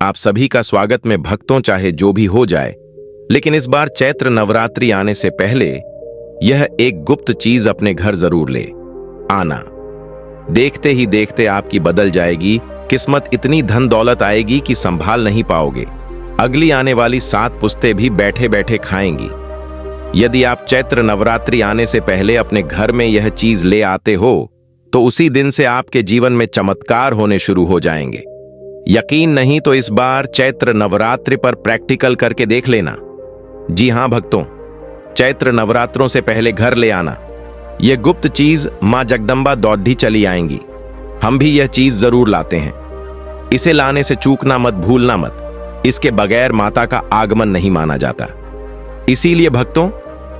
आप सभी का स्वागत में भक्तों, चाहे जो भी हो जाए, लेकिन इस बार चैत्र नवरात्रि आने से पहले यह एक गुप्त चीज अपने घर जरूर ले आना। देखते ही देखते आपकी बदल जाएगी किस्मत, इतनी धन दौलत आएगी कि संभाल नहीं पाओगे। अगली आने वाली 7 पुश्तें भी बैठे बैठे खाएंगी। यदि आप चैत्र नवरात्रि आने से पहले अपने घर में यह चीज ले आते हो तो उसी दिन से आपके जीवन में चमत्कार होने शुरू हो जाएंगे। यकीन नहीं तो इस बार चैत्र नवरात्रि पर प्रैक्टिकल करके देख लेना। जी हां भक्तों, चैत्र नवरात्रों से पहले घर ले आना। यह गुप्त चीज मां जगदंबा दौड़ी चली आएंगी। हम भी यह चीज जरूर लाते हैं। इसे लाने से चूकना मत, भूलना मत। इसके बगैर माता का आगमन नहीं माना जाता। इसीलिए भक्तों,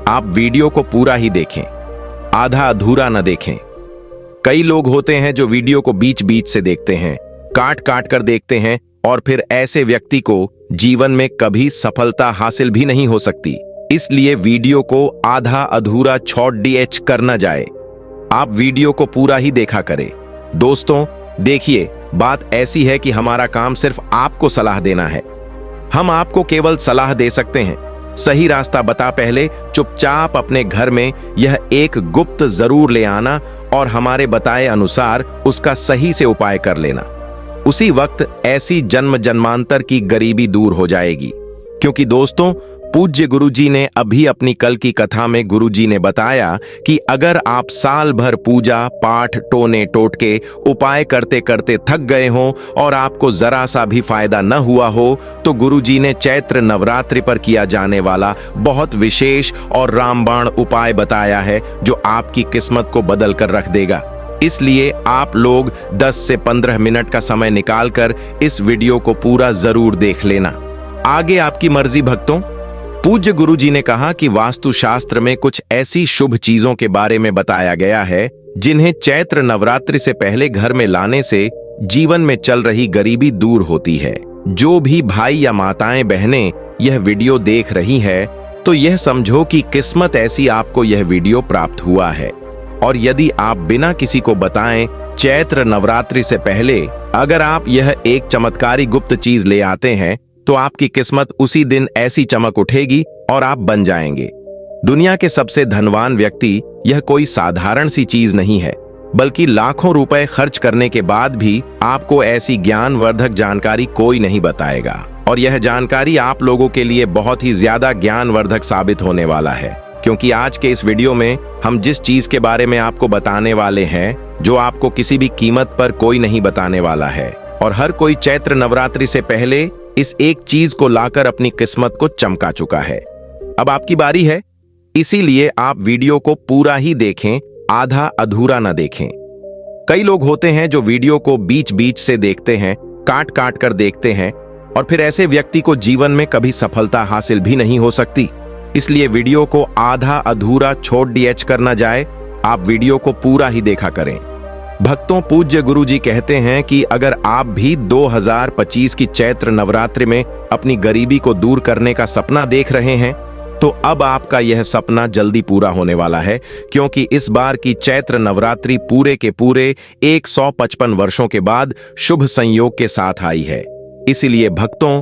आप वीडियो को पूरा ही देखें, आधा अधूरा न देखें। कई लोग होते हैं जो वीडियो को बीच बीच से देखते हैं, काट काट कर देखते हैं, और फिर ऐसे व्यक्ति को जीवन में कभी सफलता हासिल भी नहीं हो सकती। इसलिए वीडियो को आधा अधूरा छोड़ डीएच कर न जाए। आप वीडियो को पूरा ही देखा करें। दोस्तों देखिए, बात ऐसी है कि हमारा काम सिर्फ आपको सलाह देना है। हम आपको केवल सलाह दे सकते हैं, सही रास्ता बता। पहले चुपचाप अपने घर में यह एक गुप्त जरूर ले आना और हमारे बताए अनुसार उसका सही से उपाय कर लेना। उसी वक्त ऐसी जन्म जन्मांतर की गरीबी दूर हो जाएगी। क्योंकि दोस्तों, पूज्य गुरुजी ने अभी अपनी कल की कथा में गुरुजी ने बताया कि अगर आप साल भर पूजा पाठ टोने टोटके उपाय करते करते थक गए हो और आपको जरा सा भी फायदा न हुआ हो, तो गुरुजी ने चैत्र नवरात्रि पर किया जाने वाला बहुत विशेष और रामबाण उपाय बताया है, जो आपकी किस्मत को बदल कर रख देगा। इसलिए आप लोग 10 से 15 मिनट का समय निकालकर इस वीडियो को पूरा जरूर देख लेना। आगे आपकी मर्जी भक्तों। पूज्य गुरुजी ने कहा कि वास्तुशास्त्र में कुछ ऐसी शुभ चीजों के बारे में बताया गया है जिन्हें चैत्र नवरात्रि से पहले घर में लाने से जीवन में चल रही गरीबी दूर होती है। जो भी भाई या माताएं बहनें यह वीडियो देख रही है, तो यह समझो कि किस्मत ऐसी आपको यह वीडियो प्राप्त हुआ है। और यदि आप बिना किसी को बताएं चैत्र नवरात्रि से पहले अगर आप यह एक चमत्कारी गुप्त चीज ले आते हैं, तो आपकी किस्मत उसी दिन ऐसी चमक उठेगी और आप बन जाएंगे दुनिया के सबसे धनवान व्यक्ति। यह कोई साधारण सी चीज नहीं है, बल्कि लाखों रुपए खर्च करने के बाद भी आपको ऐसी ज्ञानवर्धक जानकारी कोई नहीं बताएगा। और यह जानकारी आप लोगों के लिए बहुत ही ज्यादा ज्ञानवर्धक साबित होने वाला है। क्योंकि आज के इस वीडियो में हम जिस चीज के बारे में आपको बताने वाले हैं, जो आपको किसी भी कीमत पर कोई नहीं बताने वाला है। और हर कोई चैत्र नवरात्रि से पहले इस एक चीज को लाकर अपनी किस्मत को चमका चुका है। अब आपकी बारी है, इसीलिए आप वीडियो को पूरा ही देखें, आधा अधूरा न देखें। कई लोग होते हैं जो वीडियो को बीच बीच से देखते हैं, काट काट कर देखते हैं, और फिर ऐसे व्यक्ति को जीवन में कभी सफलता हासिल भी नहीं हो सकती। इसलिए वीडियो को आधा अधूरा छोड़ डीएच करना जाए। आप वीडियो को पूरा ही देखा करें। भक्तों, पूज्य गुरुजी कहते हैं कि अगर आप भी 2025 की चैत्र नवरात्रि में अपनी गरीबी को दूर करने का सपना देख रहे हैं, तो अब आपका यह सपना जल्दी पूरा होने वाला है। क्योंकि इस बार की चैत्र नवरात्रि पूरे के पूरे 155 वर्षों के बाद शुभ संयोग के साथ आई है। इसीलिए भक्तों,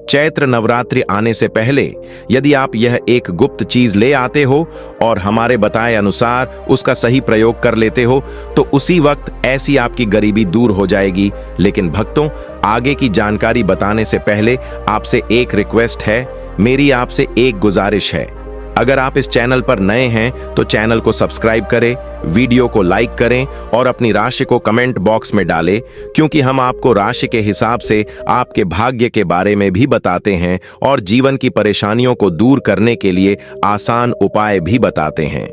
चैत्र नवरात्रि आने से पहले यदि आप यह एक गुप्त चीज ले आते हो और हमारे बताए अनुसार उसका सही प्रयोग कर लेते हो, तो उसी वक्त ऐसी आपकी गरीबी दूर हो जाएगी। लेकिन भक्तों, आगे की जानकारी बताने से पहले आपसे एक रिक्वेस्ट है, मेरी आपसे एक गुजारिश है। अगर आप इस चैनल पर नए हैं तो चैनल को सब्सक्राइब करें, वीडियो को लाइक करें और अपनी राशि को कमेंट बॉक्स में डालें। क्योंकि हम आपको राशि के हिसाब से आपके भाग्य के बारे में भी बताते हैं और जीवन की परेशानियों को दूर करने के लिए आसान उपाय भी बताते हैं।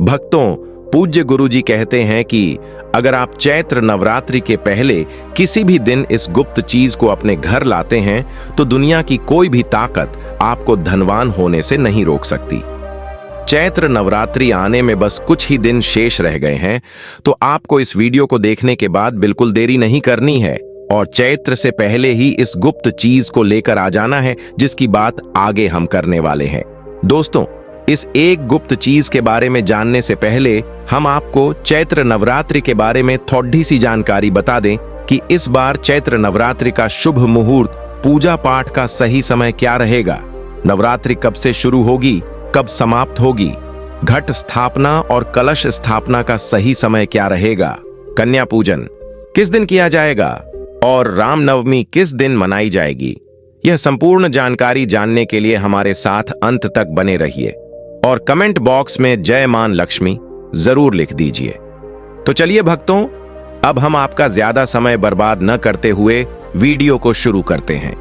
भक्तों, पूज्य गुरुजी कहते हैं कि अगर आप चैत्र नवरात्रि के पहले किसी भी दिन इस गुप्त चीज को अपने घर लाते हैं, तो दुनिया की कोई भी ताकत आपको धनवान होने से नहीं रोक सकती। चैत्र नवरात्रि आने में बस कुछ ही दिन शेष रह गए हैं, तो आपको इस वीडियो को देखने के बाद बिल्कुल देरी नहीं करनी है और चैत्र से पहले ही इस गुप्त चीज को लेकर आ जाना है, जिसकी बात आगे हम करने वाले हैं। दोस्तों, इस एक गुप्त चीज के बारे में जानने से पहले हम आपको चैत्र नवरात्रि के बारे में थोड़ी सी जानकारी बता दें कि इस बार चैत्र नवरात्रि का शुभ मुहूर्त पूजा पाठ का सही समय क्या रहेगा, नवरात्रि कब से शुरू होगी, कब समाप्त होगी, घट स्थापना और कलश स्थापना का सही समय क्या रहेगा, कन्या पूजन किस दिन किया जाएगा और रामनवमी किस दिन मनाई जाएगी, यह संपूर्ण जानकारी जानने के लिए हमारे साथ अंत तक बने रहिए और कमेंट बॉक्स में जय मां लक्ष्मी जरूर लिख दीजिए। तो चलिए भक्तों, अब हम आपका ज्यादा समय बर्बाद न करते हुए वीडियो को शुरू करते हैं।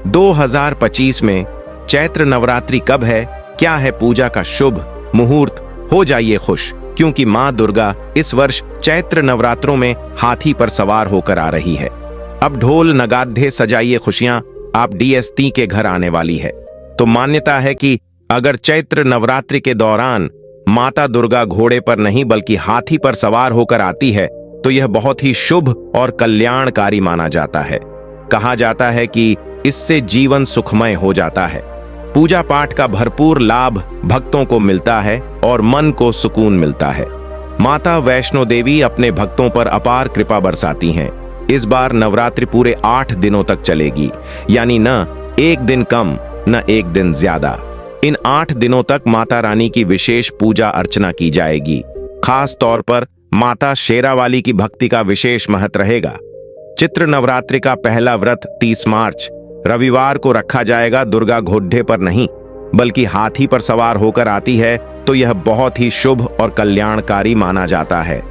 2025 में चैत्र नवरात्रि कब है, क्या है पूजा का शुभ मुहूर्त, हो जाइए खुश, क्योंकि मां दुर्गा इस वर्ष चैत्र नवरात्रों में हाथी पर सवार होकर आ रही है। अब ढोल नगाड़े सजाइए, खुशियां आप DST के घर आने वाली है। तो मान्यता है कि अगर चैत्र नवरात्रि के दौरान माता दुर्गा घोड़े पर नहीं बल्कि हाथी पर सवार होकर आती है तो यह बहुत ही शुभ और कल्याणकारी माना जाता है। कहा जाता है कि इससे जीवन सुखमय हो जाता है। पूजा पाठ का भरपूर लाभ भक्तों को मिलता है और मन को सुकून मिलता है। माता वैष्णो देवी अपने भक्तों पर अपार कृपा बरसाती हैं। इस बार नवरात्रि पूरे 8 दिनों तक चलेगी, यानी न एक दिन कम न एक दिन ज्यादा। इन 8 दिनों तक माता रानी की विशेष पूजा अर्चना की जाएगी। खास तौर पर माता शेरावाली की भक्ति का विशेष महत्व रहेगा। चित्र नवरात्रि का पहला व्रत 30 मार्च रविवार को रखा जाएगा। दुर्गा घोड़े पर नहीं बल्कि हाथी पर सवार होकर आती है तो यह बहुत ही शुभ और कल्याणकारी माना जाता है।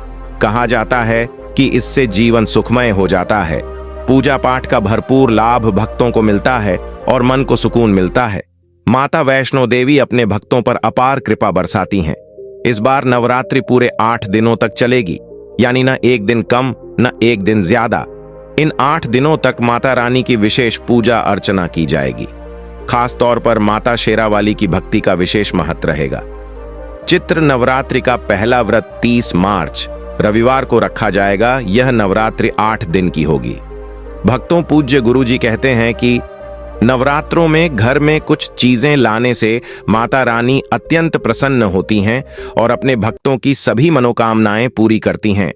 कहा जाता है कि इससे जीवन सुखमय हो जाता है। पूजा पाठ का भरपूर लाभ भक्तों को मिलता है और मन को सुकून मिलता है। माता वैष्णो देवी अपने भक्तों पर अपार कृपा बरसाती हैं। इस बार नवरात्रि पूरे 8 दिनों तक चलेगी, यानी न एक दिन कम न एक दिन ज्यादा। इन 8 दिनों तक माता रानी की विशेष पूजा अर्चना की जाएगी। खास तौर पर माता शेरावाली की भक्ति का विशेष महत्व रहेगा। चित्र नवरात्रि का पहला व्रत 30 मार्च रविवार को रखा जाएगा। यह नवरात्रि 8 दिन की होगी। भक्तों, पूज्य गुरुजी कहते हैं कि नवरात्रों में घर में कुछ चीजें लाने से माता रानी अत्यंत प्रसन्न होती हैं और अपने भक्तों की सभी मनोकामनाएं पूरी करती हैं।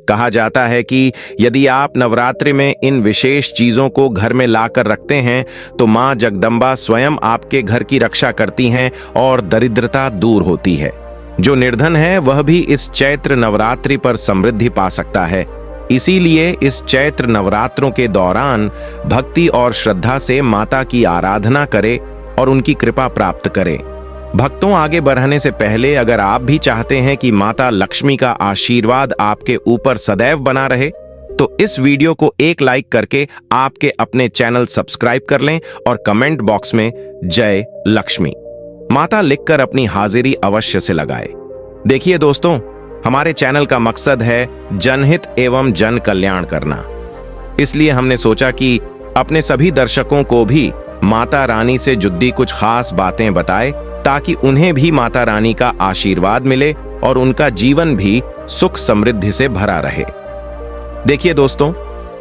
कहा जाता है कि यदि आप नवरात्रि में इन विशेष चीजों को घर में लाकर रखते हैं तो मां जगदम्बा स्वयं आपके घर की रक्षा करती हैं और दरिद्रता दूर होती है। जो निर्धन है वह भी इस चैत्र नवरात्रि पर समृद्धि पा सकता है। इसीलिए इस चैत्र नवरात्रों के दौरान भक्ति और श्रद्धा से माता की आराधना करें और उनकी कृपा प्राप्त करें। भक्तों, आगे बढ़ने से पहले अगर आप भी चाहते हैं कि माता लक्ष्मी का आशीर्वाद आपके ऊपर सदैव बना रहे तो इस वीडियो को एक लाइक करके आपके अपने चैनल सब्सक्राइब कर लें और कमेंट बॉक्स में जय लक्ष्मी माता लिखकर अपनी हाजिरी अवश्य से लगाए। देखिए दोस्तों, हमारे चैनल का मकसद है जनहित एवं जन कल्याण करना। इसलिए हमने सोचा कि अपने सभी दर्शकों को भी माता रानी से जुड़ी कुछ खास बातें बताएं ताकि उन्हें भी माता रानी का आशीर्वाद मिले और उनका जीवन भी सुख समृद्धि से भरा रहे। देखिए दोस्तों,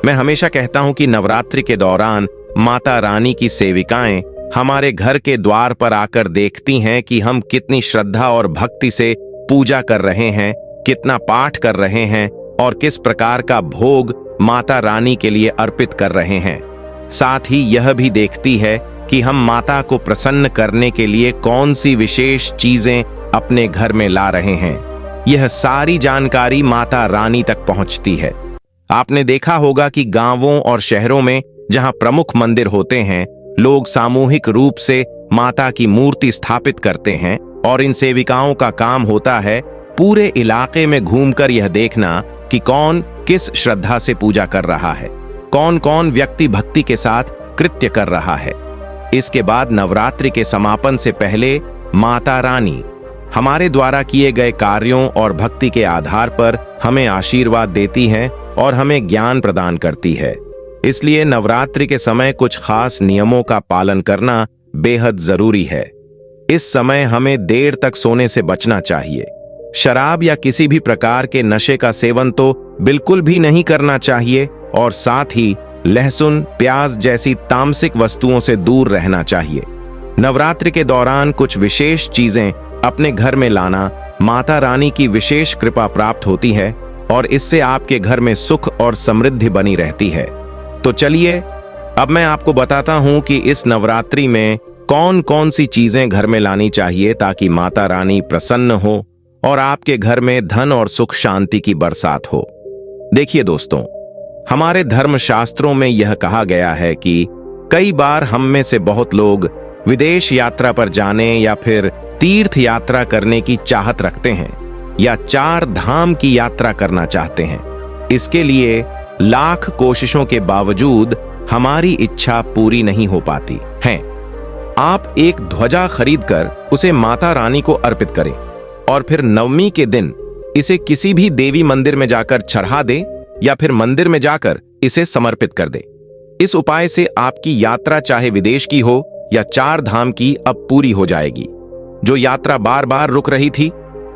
मैं हमेशा कहता हूं कि नवरात्रि के दौरान माता रानी की सेविकाएं हमारे घर के द्वार पर आकर देखती हैं कि हम कितनी श्रद्धा और भक्ति से पूजा कर रहे हैं, कितना पाठ कर रहे हैं और किस प्रकार का भोग माता रानी के लिए अर्पित कर रहे हैं। साथ ही यह भी देखती है कि हम माता को प्रसन्न करने के लिए कौन सी विशेष चीजें अपने घर में ला रहे हैं। यह सारी जानकारी माता रानी तक पहुंचती है। आपने देखा होगा कि गांवों और शहरों में जहां प्रमुख मंदिर होते हैं, लोग सामूहिक रूप से माता की मूर्ति स्थापित करते हैं और इन सेविकाओं का काम होता है पूरे इलाके में घूमकर यह देखना कि कौन किस श्रद्धा से पूजा कर रहा है, कौन कौन व्यक्ति भक्ति के साथ कृत्य कर रहा है। इसके बाद नवरात्रि के समापन से पहले माता रानी हमारे द्वारा किए गए कार्यों और भक्ति के आधार पर हमें आशीर्वाद देती है और हमें ज्ञान प्रदान करती है। इसलिए नवरात्रि के समय कुछ खास नियमों का पालन करना बेहद जरूरी है। इस समय हमें देर तक सोने से बचना चाहिए। शराब या किसी भी प्रकार के नशे का सेवन तो बिल्कुल भी नहीं करना चाहिए और साथ ही लहसुन, प्याज जैसी तामसिक वस्तुओं से दूर रहना चाहिए। नवरात्रि के दौरान कुछ विशेष चीजें अपने घर में लाना माता रानी की विशेष कृपा प्राप्त होती है और इससे आपके घर में सुख और समृद्धि बनी रहती है। तो चलिए अब मैं आपको बताता हूं कि इस नवरात्रि में कौन कौन सी चीजें घर में लानी चाहिए ताकि माता रानी प्रसन्न हो और आपके घर में धन और सुख शांति की बरसात हो। देखिए दोस्तों, हमारे धर्मशास्त्रों में यह कहा गया है कि कई बार हम में से बहुत लोग विदेश यात्रा पर जाने या फिर तीर्थ यात्रा करने की चाहत रखते हैं या 4 धाम की यात्रा करना चाहते हैं। इसके लिए लाख कोशिशों के बावजूद हमारी इच्छा पूरी नहीं हो पाती है। आप एक ध्वजा खरीदकर उसे माता रानी को अर्पित करें और फिर नवमी के दिन इसे किसी भी देवी मंदिर में जाकर चढ़ा दे या फिर मंदिर में जाकर इसे समर्पित कर दे। इस उपाय से आपकी यात्रा चाहे विदेश की हो या 4 धाम की अब पूरी हो जाएगी। जो यात्रा बार बार रुक रही थी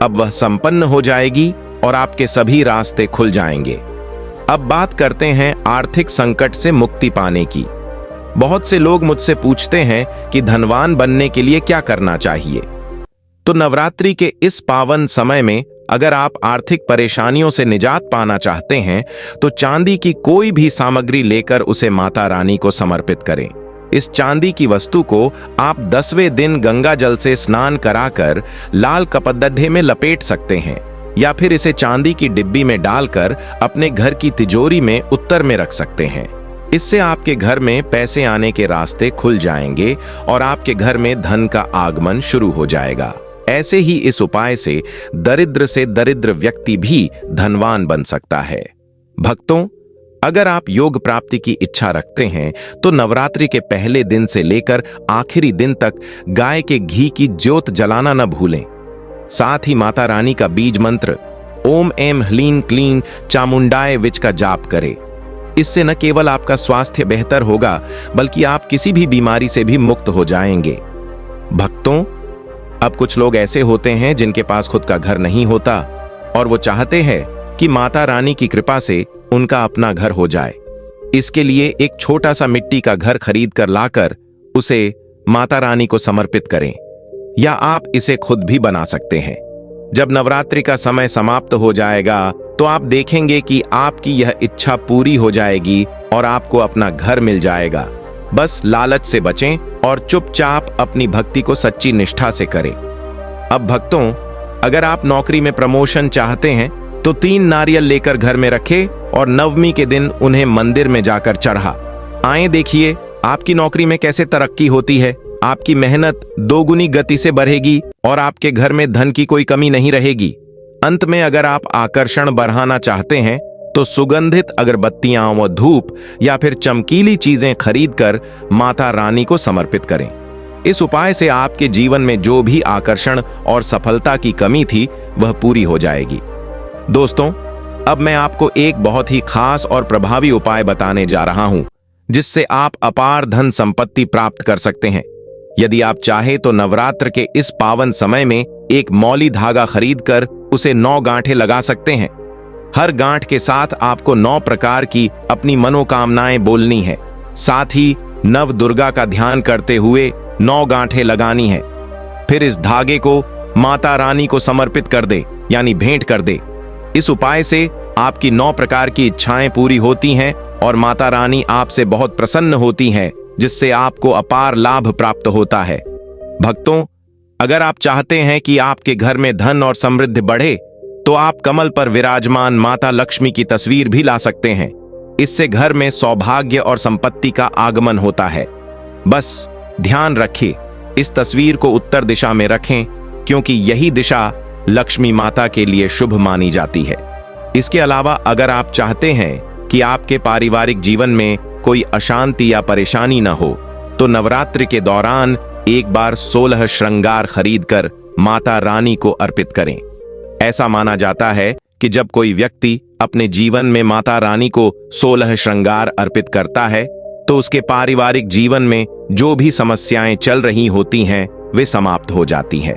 अब वह संपन्न हो जाएगी और आपके सभी रास्ते खुल जाएंगे। अब बात करते हैं आर्थिक संकट से मुक्ति पाने की। बहुत से लोग मुझसे पूछते हैं कि धनवान बनने के लिए क्या करना चाहिए। तो नवरात्रि के इस पावन समय में अगर आप आर्थिक परेशानियों से निजात पाना चाहते हैं तो चांदी की कोई भी सामग्री लेकर उसे माता रानी को समर्पित करें। इस चांदी की वस्तु को आप 10वें दिन गंगा जल से स्नान कराकर लाल कपड़े में लपेट सकते हैं या फिर इसे चांदी की डिब्बी में डालकर अपने घर की तिजोरी में उत्तर में रख सकते हैं। इससे आपके घर में पैसे आने के रास्ते खुल जाएंगे और आपके घर में धन का आगमन शुरू हो जाएगा। ऐसे ही इस उपाय से दरिद्र व्यक्ति भी धनवान बन सकता है। भक्तों, अगर आप योग प्राप्ति की इच्छा रखते हैं तो नवरात्रि के पहले दिन से लेकर आखिरी दिन तक गाय के घी की ज्योत जलाना न भूलें। साथ ही माता रानी का बीज मंत्र ओम ऐं ह्लीं क्लीं चामुंडाय विच का जाप करें। इससे न केवल आपका स्वास्थ्य बेहतर होगा बल्कि आप किसी भी बीमारी से भी मुक्त हो जाएंगे। भक्तों, अब कुछ लोग ऐसे होते हैं जिनके पास खुद का घर नहीं होता और वो चाहते हैं कि माता रानी की कृपा से उनका अपना घर हो जाए। इसके लिए एक छोटा सा मिट्टी का घर खरीद कर लाकर उसे माता रानी को समर्पित करें या आप इसे खुद भी बना सकते हैं। जब नवरात्रि का समय समाप्त हो जाएगा तो आप देखेंगे कि आपकी यह इच्छा पूरी हो जाएगी और आपको अपना घर मिल जाएगा। बस लालच से बचें और चुपचाप अपनी भक्ति को सच्ची निष्ठा से करें। अब भक्तों, अगर आप नौकरी में प्रमोशन चाहते हैं तो 3 नारियल लेकर घर में रखें और नवमी के दिन उन्हें मंदिर में जाकर चढ़ा आए। देखिए आपकी नौकरी में कैसे तरक्की होती है। आपकी मेहनत 2 गुनी गति से बढ़ेगी और आपके घर में धन की कोई कमी नहीं रहेगी। अंत में अगर आप आकर्षण बढ़ाना चाहते हैं तो सुगंधित अगरबत्तियां व धूप या फिर चमकीली चीजें खरीदकर माता रानी को समर्पित करें। इस उपाय से आपके जीवन में जो भी आकर्षण और सफलता की कमी थी वह पूरी हो जाएगी। दोस्तों, अब मैं आपको एक बहुत ही खास और प्रभावी उपाय बताने जा रहा हूं जिससे आप अपार धन संपत्ति प्राप्त कर सकते हैं। यदि आप चाहे तो नवरात्र के इस पावन समय में एक मौली धागा खरीदकर उसे 9 गांठें लगा सकते हैं। हर गांठ के साथ आपको 9 प्रकार की अपनी मनोकामनाएं बोलनी है। साथ ही नव दुर्गा का ध्यान करते हुए 9 गांठें लगानी है। फिर इस धागे को माता रानी को समर्पित कर दे यानी भेंट कर दे। इस उपाय से आपकी 9 प्रकार की इच्छाएं पूरी होती हैं और माता रानी आपसे बहुत प्रसन्न होती हैं, जिससे आपको अपार लाभ प्राप्त होता है। भक्तों, अगर आप चाहते हैं कि आपके घर में धन और समृद्धि बढ़े तो आप कमल पर विराजमान माता लक्ष्मी की तस्वीर भी ला सकते हैं। इससे घर में सौभाग्य और संपत्ति का आगमन होता है। बस ध्यान रखें, इस तस्वीर को उत्तर दिशा में रखें क्योंकि यही दिशा लक्ष्मी माता के लिए शुभ मानी जाती है। इसके अलावा अगर आप चाहते हैं कि आपके पारिवारिक जीवन में कोई अशांति या परेशानी न हो तो नवरात्रि के दौरान एक बार 16 श्रृंगार खरीदकर माता रानी को अर्पित करें। ऐसा माना जाता है कि जब कोई व्यक्ति अपने जीवन में माता रानी को 16 श्रृंगार अर्पित करता है तो उसके पारिवारिक जीवन में जो भी समस्याएं चल रही होती हैं वे समाप्त हो जाती हैं।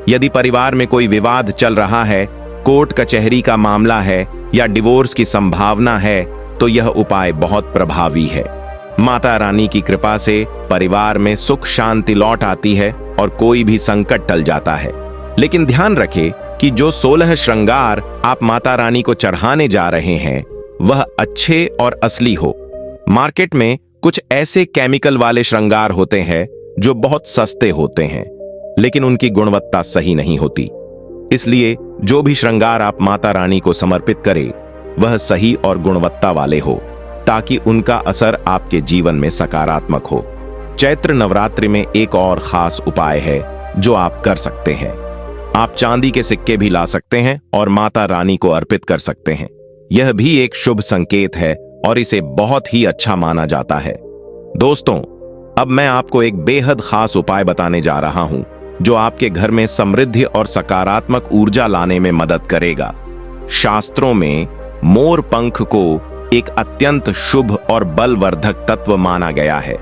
यदि परिवार में कोई विवाद चल रहा है, कोर्ट कचहरी का मामला है या डिवोर्स की संभावना है तो यह उपाय बहुत प्रभावी है। माता रानी की कृपा से परिवार में सुख शांति लौट आती है और कोई भी संकट टल जाता है। लेकिन ध्यान रखें कि जो 16 श्रृंगार आप माता रानी को चढ़ाने जा रहे हैं वह अच्छे और असली हो। मार्केट में कुछ ऐसे केमिकल वाले श्रृंगार होते हैं जो बहुत सस्ते होते हैं, लेकिन उनकी गुणवत्ता सही नहीं होती। इसलिए जो भी श्रृंगार आप माता रानी को समर्पित करें वह सही और गुणवत्ता वाले हो, ताकि उनका असर आपके जीवन में सकारात्मक हो। चैत्र नवरात्रि में एक और खास उपाय है जो आप कर सकते हैं। आप चांदी के सिक्के भी ला सकते हैं और माता रानी को अर्पित कर सकते हैं। यह भी एक शुभ संकेत है और इसे बहुत ही अच्छा माना जाता है। दोस्तों, अब मैं आपको एक बेहद खास उपाय बताने जा रहा हूं जो आपके घर में समृद्धि और सकारात्मक ऊर्जा लाने में मदद करेगा। शास्त्रों में मोर पंख को एक अत्यंत शुभ और बलवर्धक तत्व माना गया है।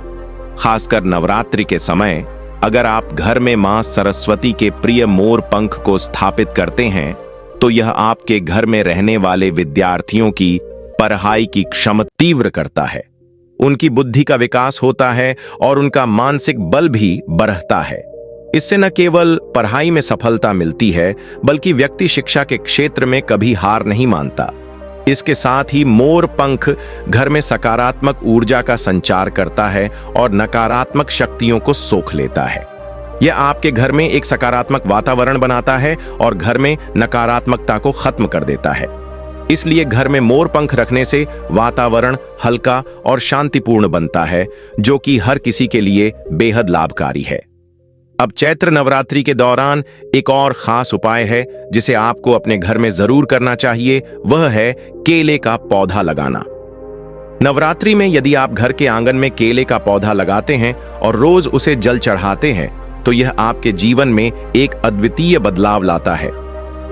खासकर नवरात्रि के समय अगर आप घर में मां सरस्वती के प्रिय मोर पंख को स्थापित करते हैं तो यह आपके घर में रहने वाले विद्यार्थियों की पढ़ाई की क्षमता तीव्र करता है, उनकी बुद्धि का विकास होता है और उनका मानसिक बल भी बढ़ता है। इससे न केवल पढ़ाई में सफलता मिलती है बल्कि व्यक्ति शिक्षा के क्षेत्र में कभी हार नहीं मानता। इसके साथ ही मोर पंख घर में सकारात्मक ऊर्जा का संचार करता है और नकारात्मक शक्तियों को सोख लेता है। यह आपके घर में एक सकारात्मक वातावरण बनाता है और घर में नकारात्मकता को खत्म कर देता है। इसलिए घर में मोर पंख रखने से वातावरण हल्का और शांतिपूर्ण बनता है, जो कि हर किसी के लिए बेहद लाभकारी है। अब चैत्र नवरात्रि के दौरान एक और खास उपाय है जिसे आपको अपने घर में जरूर करना चाहिए, वह है केले का पौधा लगाना। नवरात्रि में यदि आप घर के आंगन में केले का पौधा लगाते हैं और रोज उसे जल चढ़ाते हैं तो यह आपके जीवन में एक अद्वितीय बदलाव लाता है।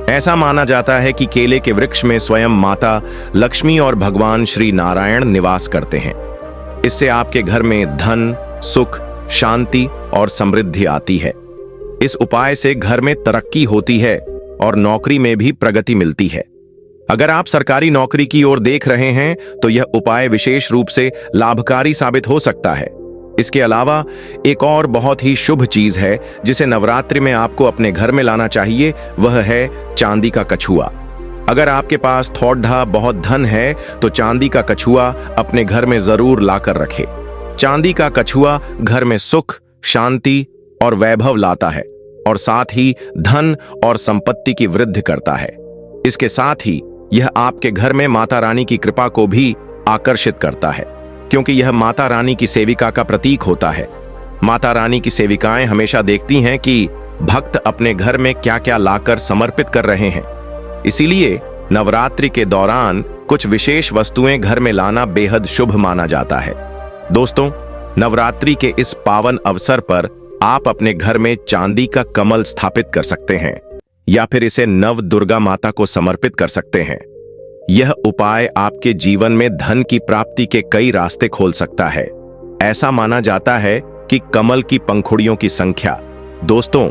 ऐसा माना जाता है कि केले के वृक्ष में स्वयं माता लक्ष्मी और भगवान श्री नारायण निवास करते हैं। इससे आपके घर में धन, सुख, शांति और समृद्धि आती है। इस उपाय से घर में तरक्की होती है और नौकरी में भी प्रगति मिलती है। अगर आप सरकारी नौकरी की ओर देख रहे हैं तो यह उपाय विशेष रूप से लाभकारी साबित हो सकता है। इसके अलावा एक और बहुत ही शुभ चीज है जिसे नवरात्रि में आपको अपने घर में लाना चाहिए, वह है चांदी का कछुआ। अगर आपके पास थोड़ा बहुत धन है तो चांदी का कछुआ अपने घर में जरूर लाकर रखें। चांदी का कछुआ घर में सुख, शांति और वैभव लाता है और साथ ही धन और संपत्ति की वृद्धि करता है। इसके साथ ही यह आपके घर में माता रानी की कृपा को भी आकर्षित करता है, क्योंकि यह माता रानी की सेविका का प्रतीक होता है। माता रानी की सेविकाएं हमेशा देखती हैं कि भक्त अपने घर में क्या क्या लाकर समर्पित कर रहे हैं। इसीलिए नवरात्रि के दौरान कुछ विशेष वस्तुएं घर में लाना बेहद शुभ माना जाता है। दोस्तों, नवरात्रि के इस पावन अवसर पर आप अपने घर में चांदी का कमल स्थापित कर सकते हैं या फिर इसे नव दुर्गा माता को समर्पित कर सकते हैं। यह उपाय आपके जीवन में धन की प्राप्ति के कई रास्ते खोल सकता है। ऐसा माना जाता है कि कमल की पंखुड़ियों की संख्या। दोस्तों,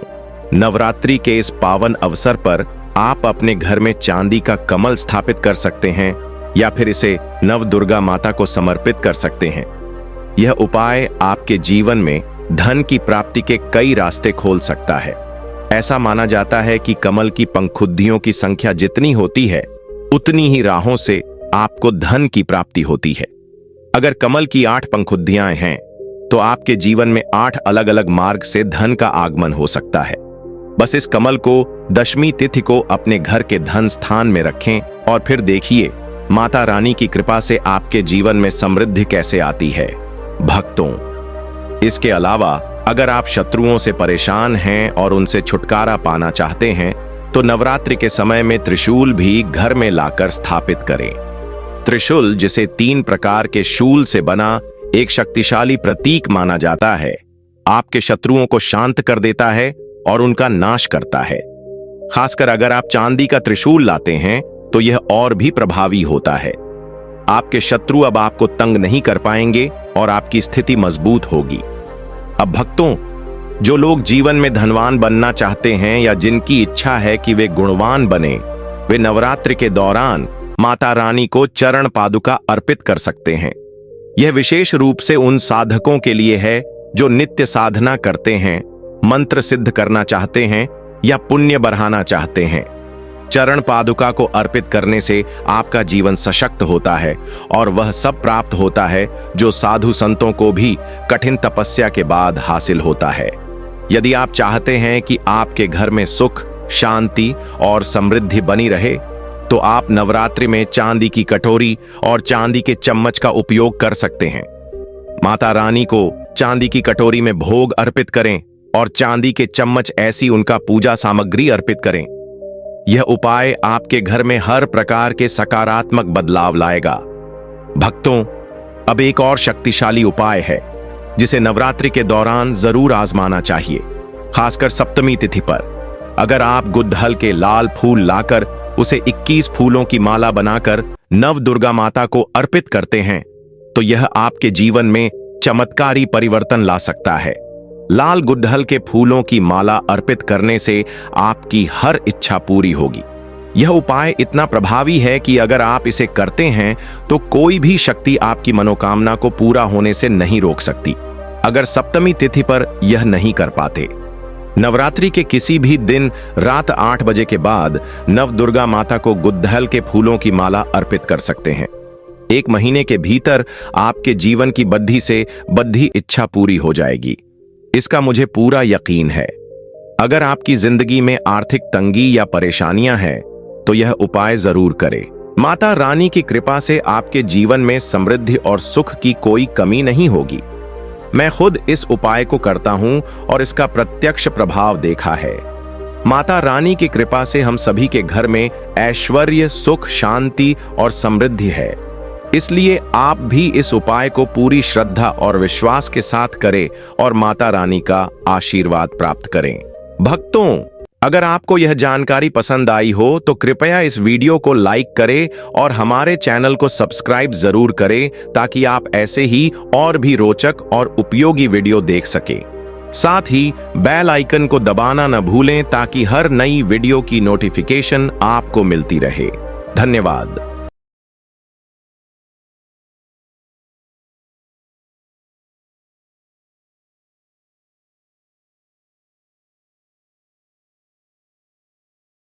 नवरात्रि के इस पावन अवसर पर आप अपने घर में चांदी का कमल स्थापित कर सकते हैं या फिर इसे नव दुर्गा माता को समर्पित कर सकते हैं। यह उपाय आपके जीवन में धन की प्राप्ति के कई रास्ते खोल सकता है। ऐसा माना जाता है कि कमल की पंखुड़ियों की संख्या जितनी होती है उतनी ही राहों से आपको धन की प्राप्ति होती है। अगर कमल की 8 पंखुड़ियां हैं तो आपके जीवन में 8 अलग अलग मार्ग से धन का आगमन हो सकता है। बस इस कमल को दशमी तिथि को अपने घर के धन स्थान में रखें और फिर देखिए माता रानी की कृपा से आपके जीवन में समृद्धि कैसे आती है। भक्तों, इसके अलावा अगर आप शत्रुओं से परेशान हैं और उनसे छुटकारा पाना चाहते हैं तो नवरात्रि के समय में त्रिशूल भी घर में लाकर स्थापित करें। त्रिशूल, जिसे 3 प्रकार के शूल से बना एक शक्तिशाली प्रतीक माना जाता है, आपके शत्रुओं को शांत कर देता है और उनका नाश करता है। खासकर अगर आप चांदी का त्रिशूल लाते हैं तो यह और भी प्रभावी होता है। आपके शत्रु अब आपको तंग नहीं कर पाएंगे और आपकी स्थिति मजबूत होगी। अब भक्तों, जो लोग जीवन में धनवान बनना चाहते हैं या जिनकी इच्छा है कि वे गुणवान बने, वे नवरात्रि के दौरान माता रानी को चरण पादुका अर्पित कर सकते हैं। यह विशेष रूप से उन साधकों के लिए है जो नित्य साधना करते हैं, मंत्र सिद्ध करना चाहते हैं या पुण्य बढ़ाना चाहते हैं। चरण पादुका को अर्पित करने से आपका जीवन सशक्त होता है और वह सब प्राप्त होता है जो साधु संतों को भी कठिन तपस्या के बाद हासिल होता है। यदि आप चाहते हैं कि आपके घर में सुख, शांति और समृद्धि बनी रहे, तो आप नवरात्रि में चांदी की कटोरी और चांदी के चम्मच का उपयोग कर सकते हैं। माता रानी को चांदी की कटोरी में भोग अर्पित करें और चांदी के चम्मच ऐसी उनका पूजा सामग्री अर्पित करें। यह उपाय आपके घर में हर प्रकार के सकारात्मक बदलाव लाएगा। भक्तों, अब एक और शक्तिशाली उपाय है जिसे नवरात्रि के दौरान जरूर आजमाना चाहिए, खासकर सप्तमी तिथि पर। अगर आप गुड़हल के लाल फूल लाकर उसे 21 फूलों की माला बनाकर नव दुर्गा माता को अर्पित करते हैं, तो यह आपके जीवन में चमत्कारी परिवर्तन ला सकता है। लाल गुड़हल के फूलों की माला अर्पित करने से आपकी हर इच्छा पूरी होगी। यह उपाय इतना प्रभावी है कि अगर आप इसे करते हैं तो कोई भी शक्ति आपकी मनोकामना को पूरा होने से नहीं रोक सकती। अगर सप्तमी तिथि पर यह नहीं कर पाते, नवरात्रि के किसी भी दिन रात 8 बजे के बाद नव दुर्गा माता को गुड़हल के फूलों की माला अर्पित कर सकते हैं। 1 महीने के भीतर आपके जीवन की बद्धी से बद्धी इच्छा पूरी हो जाएगी, इसका मुझे पूरा यकीन है। अगर आपकी जिंदगी में आर्थिक तंगी या परेशानियां हैं, तो यह उपाय जरूर करें। माता रानी की कृपा से आपके जीवन में समृद्धि और सुख की कोई कमी नहीं होगी। मैं खुद इस उपाय को करता हूं और इसका प्रत्यक्ष प्रभाव देखा है। माता रानी की कृपा से हम सभी के घर में ऐश्वर्य, सुख, शांति और समृद्धि है। इसलिए आप भी इस उपाय को पूरी श्रद्धा और विश्वास के साथ करें और माता रानी का आशीर्वाद प्राप्त करें। भक्तों, अगर आपको यह जानकारी पसंद आई हो तो कृपया इस वीडियो को लाइक करें और हमारे चैनल को सब्सक्राइब जरूर करें, ताकि आप ऐसे ही और भी रोचक और उपयोगी वीडियो देख सकें। साथ ही बेल आइकन को दबाना न भूलें, ताकि हर नई वीडियो की नोटिफिकेशन आपको मिलती रहे। धन्यवाद।